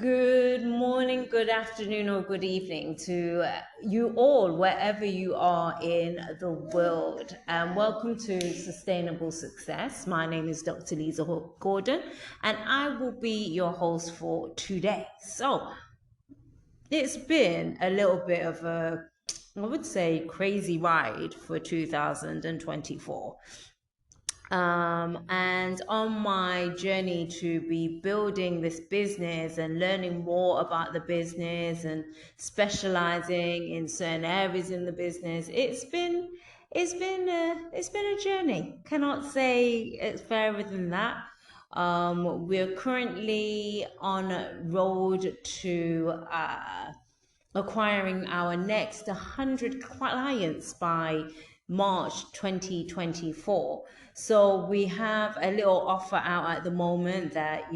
Good morning, good afternoon, or good evening to you all, wherever you are in the world. And welcome to Sustainable Success. My name is Dr. Lisa Gordon, and I will be your host for today. So, it's been a little bit of a, I would say, crazy ride for 2024. And on my journey to be building this business and learning more about the business and specializing in certain areas in the business, it's been a journey. Cannot say it's fairer than that. We're currently on road to acquiring our next 100 clients by March 2024. So we have a little offer out at the moment that,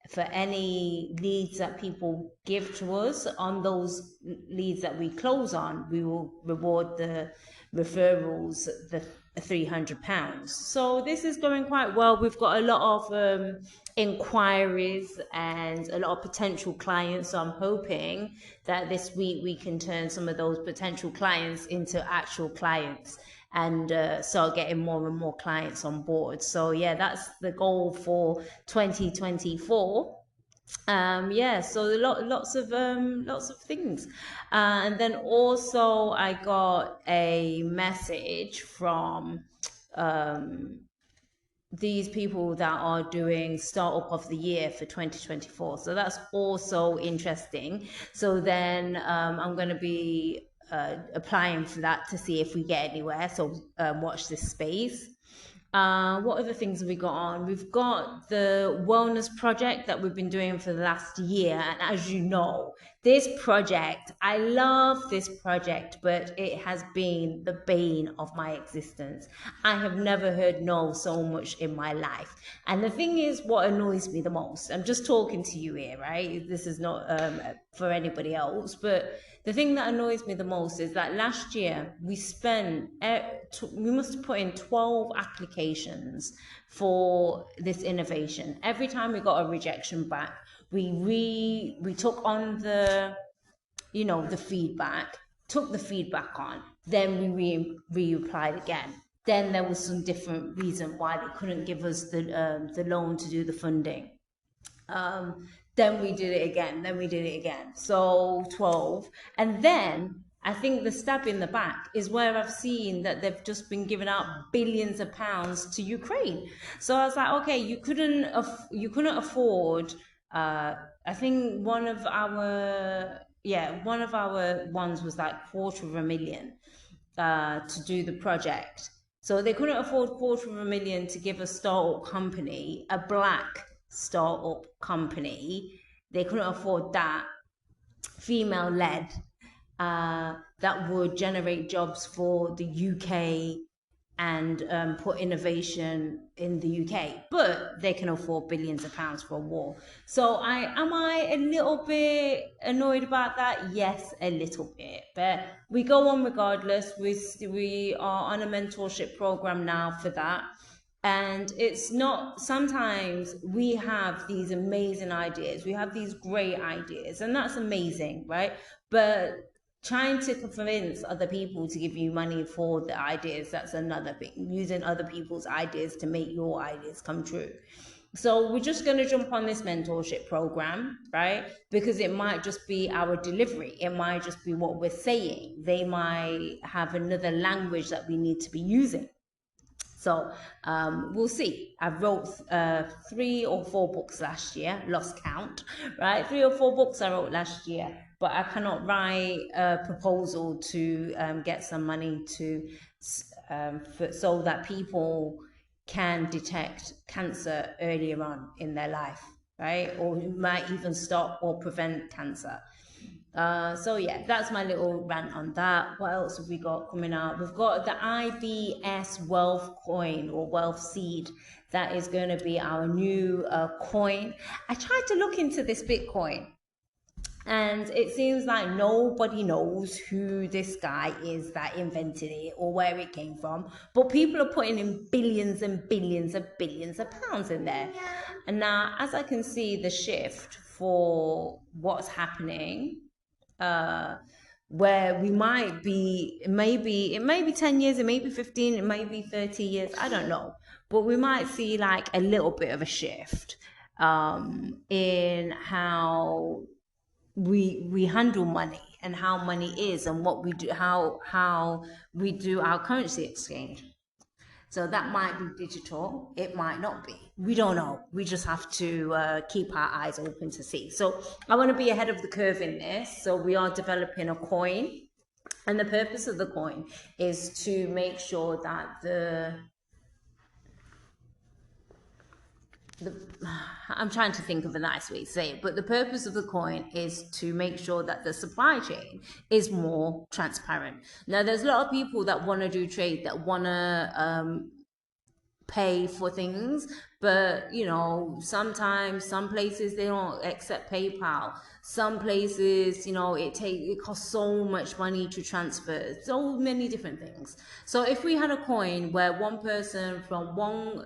for any leads that people give to us, on those leads that we close on, we will reward the referrals, the £300. So this is going quite well. We've got a lot of inquiries and a lot of potential clients. So I'm hoping that this week we can turn some of those potential clients into actual clients and start getting more and more clients on board. So yeah, that's the goal for 2024. So lots of things, and then also I got a message from these people that are doing startup of the year for 2024. So that's also interesting. So then I'm going to be applying for that to see if we get anywhere. So watch this space. What other things have we got on? We've got the wellness project that we've been doing for the last year. And as you know, this project, I love this project, but it has been the bane of my existence. I have never heard no so much in my life. And the thing is, what annoys me the most, I'm just talking to you here, right? This is not for anybody else, but the thing that annoys me the most is that last year we must have put in 12 applications for this innovation. Every time we got a rejection back, we took on the feedback, took the feedback on, then we reapplied again. Then there was some different reason why they couldn't give us the loan to do the funding. Then we did it again. So 12. And then I think the stab in the back is where I've seen that they've just been giving out billions of pounds to Ukraine. So I was like, okay, you couldn't afford, I think one of our ones was like $250,000 to do the project. So they couldn't afford $250,000 to give a startup company, a black startup company. They couldn't afford that, female led, that would generate jobs for the UK and put innovation in the UK, but they can afford billions of pounds for a war. So am I a little bit annoyed about that? Yes, a little bit, but we go on regardless. We are on a mentorship program now for that. And it's not, sometimes we have these amazing ideas, we have these great ideas, and that's amazing, right? But trying to convince other people to give you money for the ideas, that's another thing. Using other people's ideas to make your ideas come true. So we're just going to jump on this mentorship program, right? Because it might just be our delivery. It might just be what we're saying. They might have another language that we need to be using. So we'll see. I wrote 3 or 4 books last year, lost count, right? 3 or 4 books I wrote last year, but I cannot write a proposal to get some money so that people can detect cancer earlier on in their life, right? Or might even stop or prevent cancer. So yeah, that's my little rant on that. What else have we got coming out? We've got the IBS Wealth coin or wealth seed. That is going to be our new coin. I tried to look into this Bitcoin, and it seems like nobody knows who this guy is that invented it or where it came from. But people are putting in billions and billions and billions of pounds in there. And now, as I can see the shift for what's happening, where we might be, it may be 10 years, it may be 15, it may be 30 years, I don't know. But we might see like a little bit of a shift in how we handle money and how money is and what we do, how we do our currency exchange. So that might be digital, it might not be. We don't know. We just have to keep our eyes open to see. So I want to be ahead of the curve in this. So we are developing a coin. And the purpose of the coin is to make sure that I'm trying to think of a nice way to say it, but the purpose of the coin is to make sure that the supply chain is more transparent. Now, there's a lot of people that want to do trade, that want to pay for things, but you know, sometimes some places they don't accept PayPal. Some places, you know, it costs so much money to transfer, so many different things. So if we had a coin where one person from one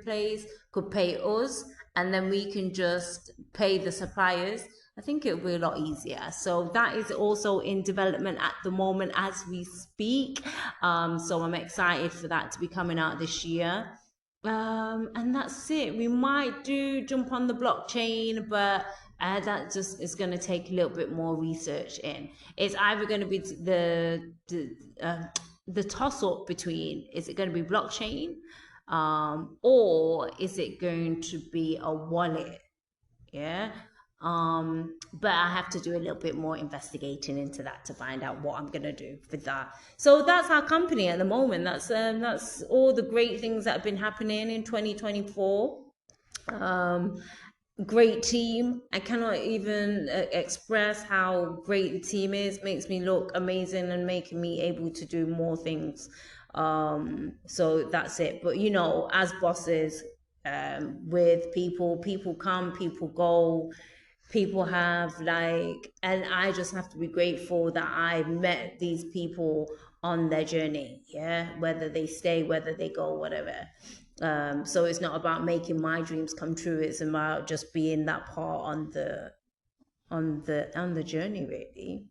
place could pay us, and then we can just pay the suppliers, I think it would be a lot easier. So that is also in development at the moment as we speak. So I'm excited for that to be coming out this year. And that's it. We might jump on the blockchain, but that just is going to take a little bit more research in. It's either going to be the toss up between, is it going to be blockchain, or is it going to be a wallet? Yeah. But I have to do a little bit more investigating into that to find out what I'm gonna do with that. So that's our company at the moment. That's all the great things that have been happening in 2024. Great team. I cannot even express how great the team is. Makes me look amazing and making me able to do more things. So that's it. But you know, as bosses, with people come, people go, people have like, and I just have to be grateful that I met these people on their journey, yeah, whether they stay, whether they go, whatever. So it's not about making my dreams come true, it's about just being that part on the journey, really.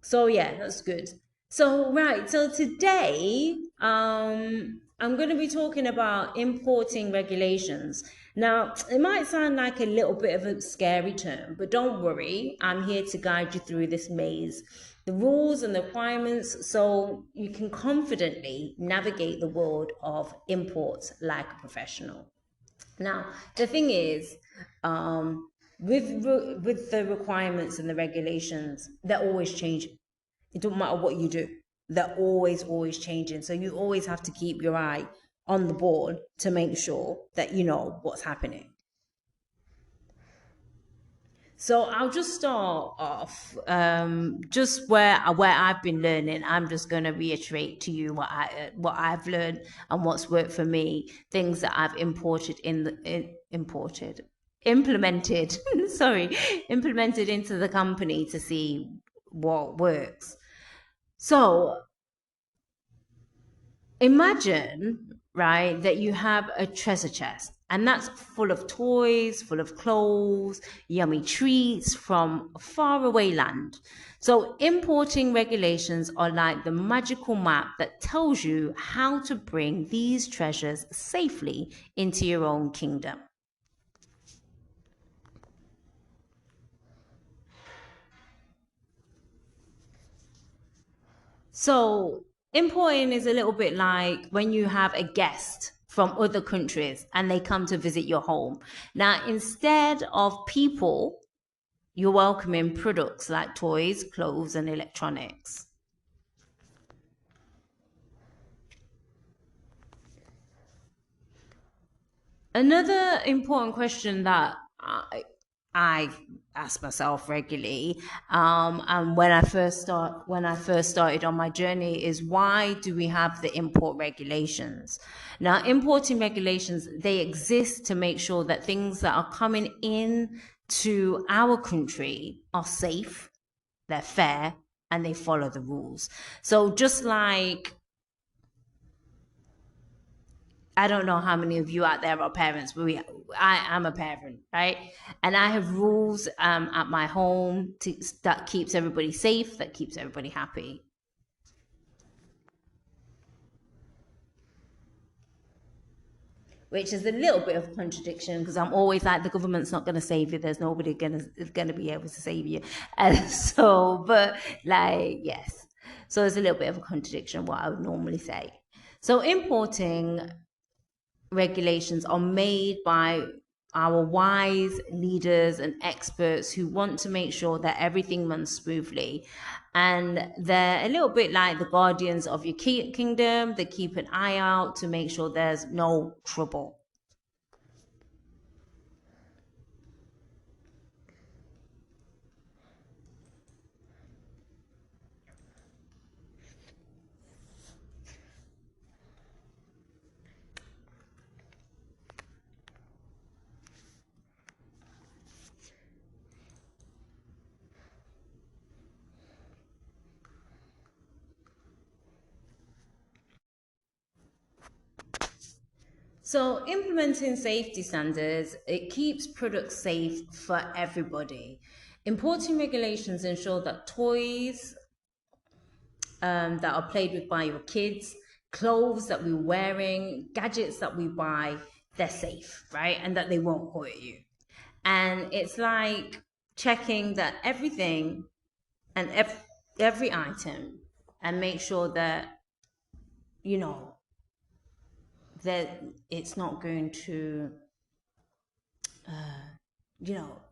So yeah, that's good. So right, so today I'm going to be talking about importing regulations. Now, it might sound like a little bit of a scary term, but don't worry, I'm here to guide you through this maze, the rules and the requirements, so you can confidently navigate the world of imports like a professional. Now, the thing is, with the requirements and the regulations, they're always changing. It don't matter what you do, they're always changing. So you always have to keep your eye on the ball to make sure that you know what's happening. So I'll just start off just where I've been learning. I'm just going to reiterate to you what I've learned and what's worked for me. Things that I've implemented. Sorry, implemented into the company to see what works. So imagine, right, that you have a treasure chest and that's full of toys, full of clothes, yummy treats from a faraway land. So importing regulations are like the magical map that tells you how to bring these treasures safely into your own kingdom. So importing is a little bit like when you have a guest from other countries and they come to visit your home. Now, instead of people, you're welcoming products like toys, clothes, and electronics. Another important question that I ask myself regularly, and when I first started on my journey, is why do we have the import regulations? Now, importing regulations, they exist to make sure that things that are coming in to our country are safe, they're fair, and they follow the rules. So just like I don't know how many of you out there are parents, but I am a parent, right? And I have rules at my home that keeps everybody safe, that keeps everybody happy. Which is a little bit of contradiction because I'm always like, the government's not going to save you. There's nobody going to be able to save you. And so, but like, yes. So it's a little bit of a contradiction, what I would normally say. So importing regulations are made by our wise leaders and experts who want to make sure that everything runs smoothly. And they're a little bit like the guardians of your kingdom. They keep an eye out to make sure there's no trouble. So implementing safety standards, it keeps products safe for everybody. Importing regulations ensure that toys that are played with by your kids, clothes that we're wearing, gadgets that we buy, they're safe, right? And that they won't hurt you. And it's like checking that everything and every item and make sure that, you know, that it's not going to,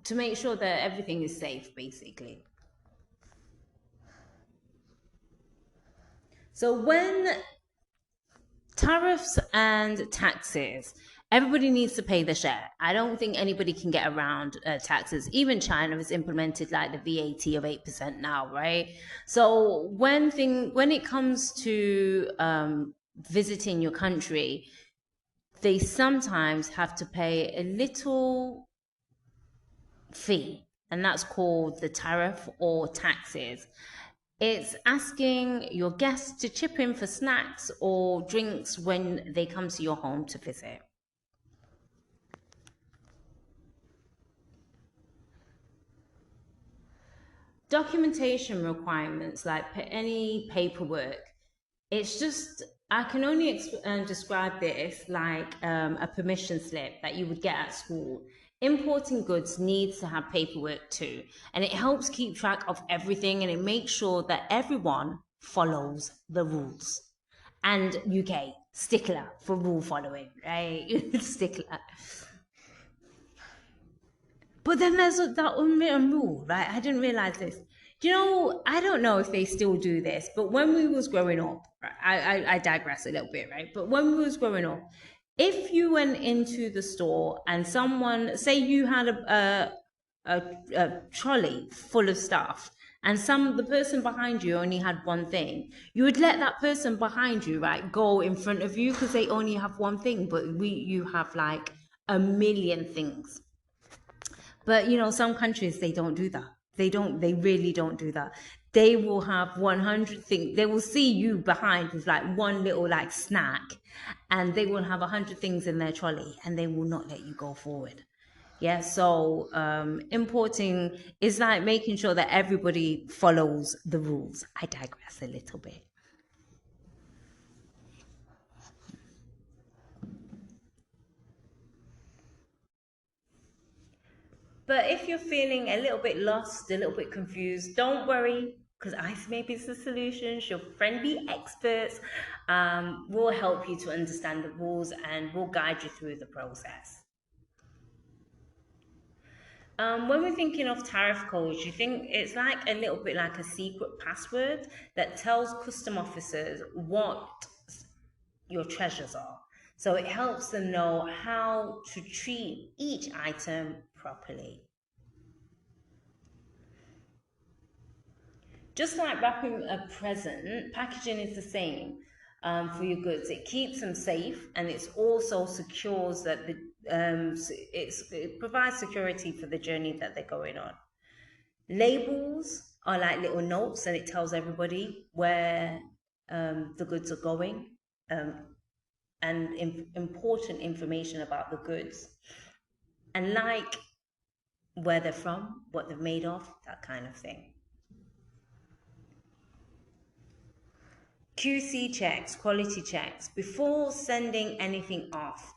to make sure that everything is safe, basically. So when tariffs and taxes, everybody needs to pay their share. I don't think anybody can get around taxes. Even China has implemented like the VAT of 8% now, right? So when it comes to visiting your country, they sometimes have to pay a little fee, and that's called the tariff or taxes. It's asking your guests to chip in for snacks or drinks when they come to your home to visit. Documentation requirements, like any paperwork, it's just, I can only describe this like a permission slip that you would get at school. Importing goods needs to have paperwork too, and it helps keep track of everything, and it makes sure that everyone follows the rules. And UK, stickler for rule following, right? Stickler. But then there's that unwritten rule, right? I didn't realize this. You know, I don't know if they still do this, but when we was growing up, right, I digress a little bit, right? But when we was growing up, if you went into the store and someone, say you had a trolley full of stuff, and the person behind you only had one thing, you would let that person behind you, right, go in front of you because they only have one thing, but you have like a million things. But you know, some countries, they don't do that. They really don't do that. They will have 100 things. They will see you behind with like one little like snack, and they will have 100 things in their trolley, and they will not let you go forward. Yeah, so importing is like making sure that everybody follows the rules. I digress a little bit. But if you're feeling a little bit lost, a little bit confused, don't worry, because ICE maybe is the solution. Your friendly experts will help you to understand the rules and will guide you through the process. When we're thinking of tariff codes, you think it's like a little bit like a secret password that tells custom officers what your treasures are. So it helps them know how to treat each item properly. Just like wrapping a present, packaging is the same for your goods. It keeps them safe, and it also secures that it provides security for the journey that they're going on. Labels are like little notes, and it tells everybody where the goods are going. Um, and important information about the goods, and like where they're from, what they're made of, that kind of thing. QC checks, quality checks. Before sending anything off,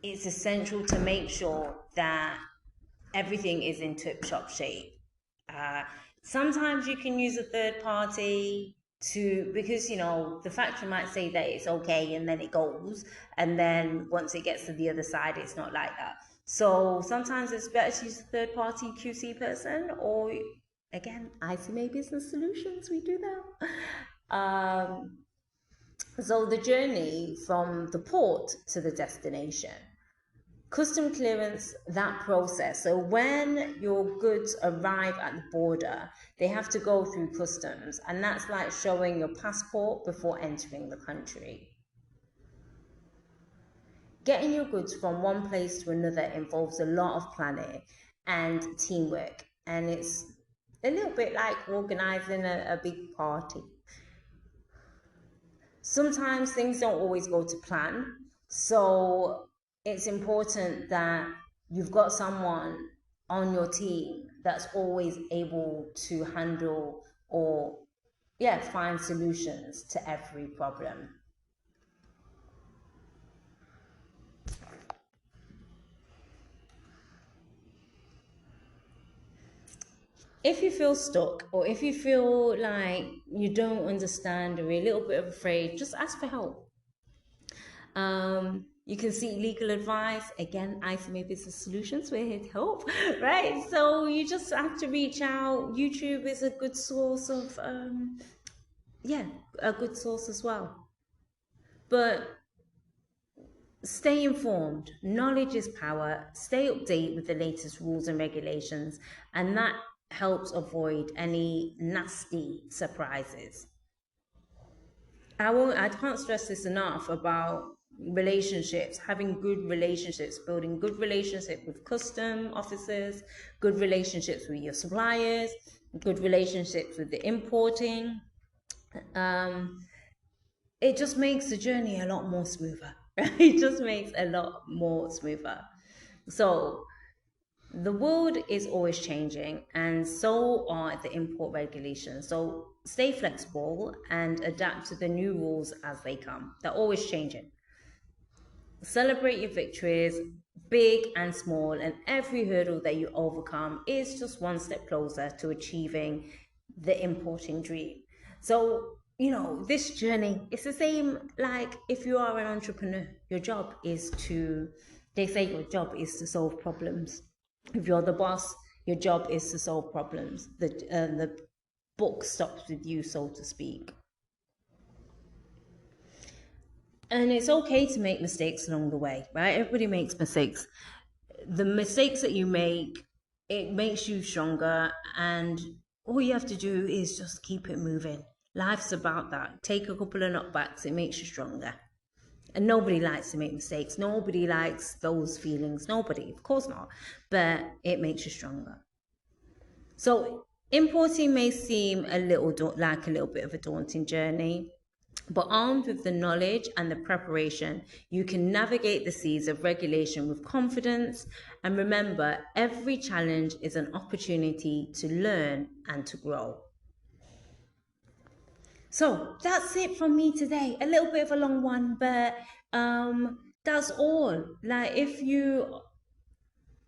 it's essential to make sure that everything is in tip-top shape. Sometimes you can use a third party because the factory might say that it's okay and then it goes, and then once it gets to the other side it's not like that. So sometimes it's better to use a third party QC person, or again, ICMA Business Solutions, we do that. So the journey from the port to the destination, custom clearance, that process. So when your goods arrive at the border, they have to go through customs, and that's like showing your passport before entering the country. Getting your goods from one place to another involves a lot of planning and teamwork, and it's a little bit like organizing a big party. Sometimes things don't always go to plan, so it's important that you've got someone on your team that's always able to handle or find solutions to every problem. If you feel stuck, or if you feel like you don't understand or you're a little bit afraid, just ask for help. You can seek legal advice. Again, ICMA Business Solutions, we're here to help, right? So you just have to reach out. YouTube is a good source of, a good source as well. But stay informed. Knowledge is power. Stay updated with the latest rules and regulations, and that helps avoid any nasty surprises. I can't stress this enough about relationships, having good relationships, building good relationships with custom officers, good relationships with your suppliers, good relationships with the importing. It just makes the journey a lot more smoother. It just makes a lot more smoother. So the world is always changing, and so are the import regulations. So stay flexible and adapt to the new rules as they come. They're always changing. Celebrate your victories, big and small, and every hurdle that you overcome is just one step closer to achieving the importing dream. So, this journey, it's the same like if you are an entrepreneur, they say your job is to solve problems. If you're the boss, your job is to solve problems. The book stops with you, so to speak. And it's okay to make mistakes along the way, right? Everybody makes mistakes. The mistakes that you make, it makes you stronger, and all you have to do is just keep it moving. Life's about that. Take a couple of knockbacks, it makes you stronger. And nobody likes to make mistakes. Nobody likes those feelings. Nobody, of course not. But it makes you stronger. So importing may seem like a little bit of a daunting journey, but armed with the knowledge and the preparation, you can navigate the seas of regulation with confidence. And remember, every challenge is an opportunity to learn and to grow. So that's it from me today. A little bit of a long one, but that's all. Like, if you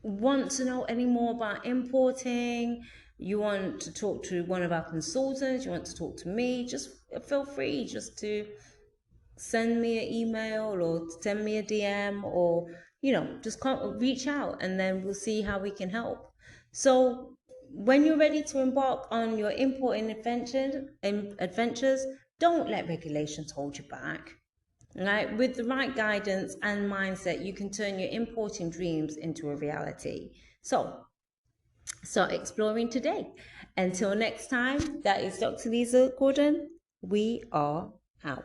want to know any more about importing, you want to talk to one of our consultants, you want to talk to me, just feel free just to send me an email or send me a DM, or just reach out, and then we'll see how we can help. So when you're ready to embark on your importing adventures, don't let regulations hold you back. Right? With the right guidance and mindset, you can turn your importing dreams into a reality. So start exploring today. Until next time, that is Dr. Lisa Gordon. We are out.